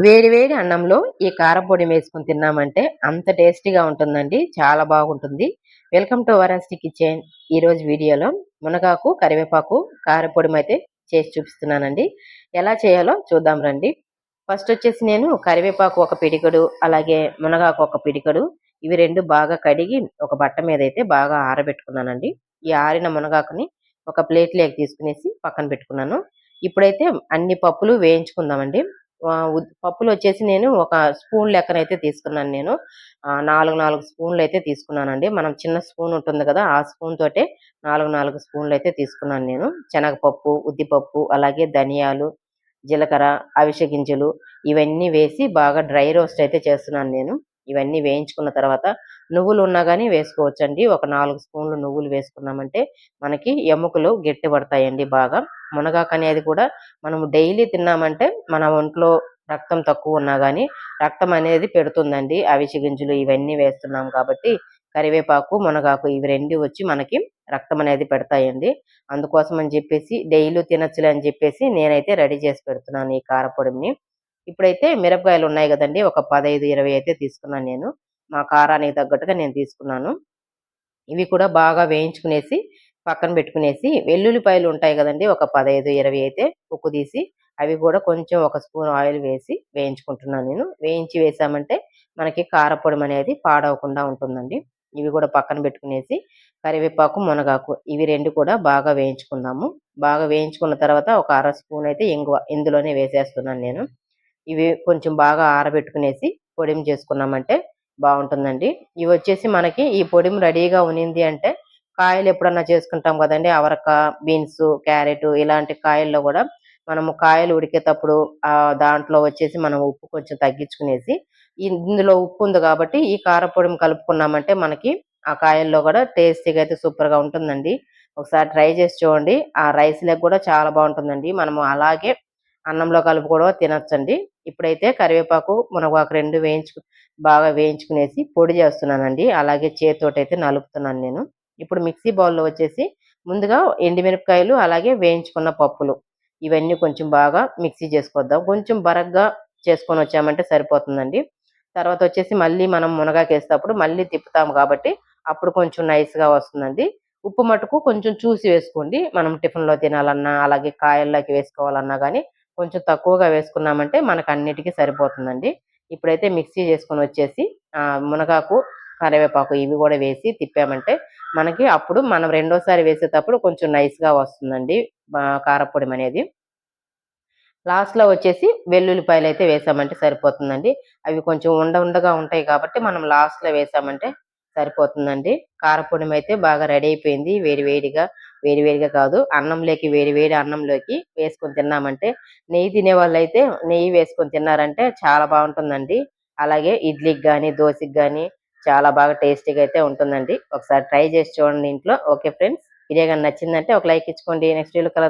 వేడి వేడి అన్నంలో ఈ కారపొడి వేసుకొని తిన్నామంటే అంత టేస్టీగా ఉంటుందండి. చాలా బాగుంటుంది. వెల్కమ్ టు వరాస్టి కిచెన్. ఈరోజు వీడియోలో మునగాకు, కరివేపాకు కారపొడి చేసి చూపిస్తున్నానండి. ఎలా చేయాలో చూద్దాం రండి. ఫస్ట్ వచ్చేసి నేను కరివేపాకు ఒక పిడికెడు, అలాగే మునగాకు ఒక పిడికెడు, ఇవి 2 బాగా కడిగి ఒక బట్ట మీద అయితే బాగా ఆరబెట్టుకున్నానండి. ఈ ఆరిన మునగాకుని ఒక ప్లేట్‌లోకి తీసుకునేసి పక్కన పెట్టుకున్నాను. ఇప్పుడైతే అన్ని పప్పులు వేయించుకుందామండి. పప్పులొచ్చేసి నేను ఒక స్పూన్ లెక్కనైతే తీసుకున్నాను నేను. 4 స్పూన్‌లయితే తీసుకున్నానండి. మనం చిన్న స్పూన్ ఉంటుంది కదా! ఆ స్పూన్ తోటే 4 స్పూన్‌లయితే తీసుకున్నాను నేను. శనగపప్పు, ఉద్దిపప్పు, అలాగే ధనియాలు, జీలకర్ర, అవిసె గింజలు ఇవన్నీ వేసి బాగా డ్రై రోస్ట్ అయితే చేస్తున్నాను నేను. ఇవన్నీ వేయించుకున్న తర్వాత నువ్వులు ఉన్నా గాని వేసుకోవచ్చండి. ఒక 4 స్పూన్లు నువ్వులు వేసుకున్నామంటే మనకి ఎముకలు గట్టిపడతాయండి బాగా. మునగాకనేది కూడా మనము డైలీ తిన్నామంటే మన ఒంట్లో రక్తం తక్కువున్నా గాని రక్తం అనేది పెడుతుందండి. అవిసె గింజలు ఇవన్నీ వేస్తున్నాం కాబట్టి కరివేపాకు, మునగాకు ఇవి 2 వచ్చి మనకి రక్తం అనేది పెడతాయండి. అందుకోసం అని చెప్పేసి డైలీ తినొచ్చులే అని చెప్పేసి నేనైతే రెడీ చేసి పెడుతున్నాను ఈ కారపొడిని. ఇప్పుడైతే మిరపకాయలు ఉన్నాయి గదండీ! ఒక 15, 20 అయితే తీసుకున్నాను నేను. మా కారానికి తగ్గట్టుగా నేను తీసుకున్నాను. ఇవి కూడా బాగా వేయించుకునేసి, పక్కన పెట్టుకునేసి, వెల్లుల్లిపాయలు ఉంటాయి గదండీ! ఒక 15, 20 అయితే పొక్కు తీసి, అవి గూడా కొంచెం ఒక స్పూన్ ఆయిల్ వేసి వేయించుకుంటున్నాను నేను. వేయించి వేసామంటే, మనకి కారప్పొడమనేది పాడవకుండా ఉంటుందండి. ఇవి గూడా పక్కన పెట్టుకునేసి, కరివేపాకు, మునగాకు ఇవి 2 కూడా బాగా వేయించుకుందాము. బాగా వేయించుకున్న తర్వాత ఒక అర స్పూన్ అయితే ఇంగువ ఇందులోనే వేసేస్తున్నాను నేను. ఇవి కొంచెం బాగా ఆరబెట్టుకునేసి, పొడిని చేసుకున్నామంటే బావుంటుందండి. ఇవొచ్చేసి మనకి ఈ పొడిం రెడీగా ఉనింది అంటే, కాయలెప్పుడన్నా చేసుకుంటాం గదండీ! బీన్సు, క్యారెటు ఇలాంటి కాయల్లో గూడా మనము కాయలు ఉడికేతప్పుడు దాంట్లో వచ్చేసి మనం ఉప్పు కొంచెం తగ్గించుకునేసి, ఇందులో ఉప్పుంది గాబట్టి, ఈ కారపొడిని కలుపుకున్నామంటే మనకి ఆ కాయల్లో గూడా టేస్టీగా అయితే సూపర్‌గా ఉంటుందండి. ఒకసారి ట్రై చేసి చూడండి. ఆ రైస్‌లోకి గూడా చాలా బావుంటుందండి. మనము అలాగే అన్నంలో కలుపు కూడా తినొచ్చండి. ఇప్పుడైతే కరివేపాకు, మునగాకు 2 బాగా వేయించుకునేసి పొడి చేస్తున్నానండి. అలాగే చేత్తోటైతే నలుపుతున్నాను నేను. ఇప్పుడు మిక్సీ బౌల్‌లో వచ్చేసి ముందుగా ఎండుమిరపకాయలు, అలాగే వేయించుకున్న పప్పులు ఇవన్నీ కొంచెం బాగా మిక్సీ చేసుకొద్దాం. కొంచెం బరగ్గా చేసుకొనొచ్చామంటే సరిపోతుందండి. తర్వాతొచ్చేసి మళ్ళీ మనం మునగాకేసేటప్పుడు మళ్ళీ తిప్పుతాము కాబట్టి అప్పుడు కొంచెం నైస్‌గా వస్తుందండి. ఉప్పు మటుకు కొంచెం చూసి వేసుకోండి. మనం టిఫిన్‌లో తినాలన్నా, అలాగే కాయల్లోకి వేసుకోవాలన్నా గాని కొంచెం తక్కువగా వేసుకున్నామంటే మనకన్నిటికి సరిపోతుందండి. ఇప్పుడైతే మిక్సీ చేసుకొనొచ్చేసి మునగాకు, కరివేపాకు ఇవి గూడా వేసి తిప్పామంటే మనకి అప్పుడు మనం రెండోసారి వేసేటప్పుడు కొంచెం నైస్‌గా వస్తుందండి. కారప్పొడమనేది. లాస్ట్‌లో వచ్చేసి వెల్లుల్లిపాయలైతే వేసామంటే సరిపోతుందండి. అవి కొంచెం ఉండగా ఉంటాయి కాబట్టి మనం లాస్ట్‌లో వేసామంటే సరిపోతుందండి. కారపొడిమైతే బాగా రెడీ అయిపోయింది. వేడి వేడిగా కాదు అన్నంలోకి వేడి వేడి అన్నంలోకి వేసుకొని తిన్నామంటే నెయ్యి తినేవాళ్ళైతే నెయ్యి వేసుకొని తిన్నారంటే చాలా బావుంటుందండి. అలాగే ఇడ్లీకి గాని, దోసకి గాని చాలా బాగా టేస్టీగా అయితే ఉంటుందండి. ఒకసారి ట్రై చేసి చూడండి ఇంట్లో. Okay friends. వీడియో గాని నచ్చిందంటే ఒక లైక్ ఇచ్చుకోండి. నెక్స్ట్ వీడియోలో కలుద్దాం.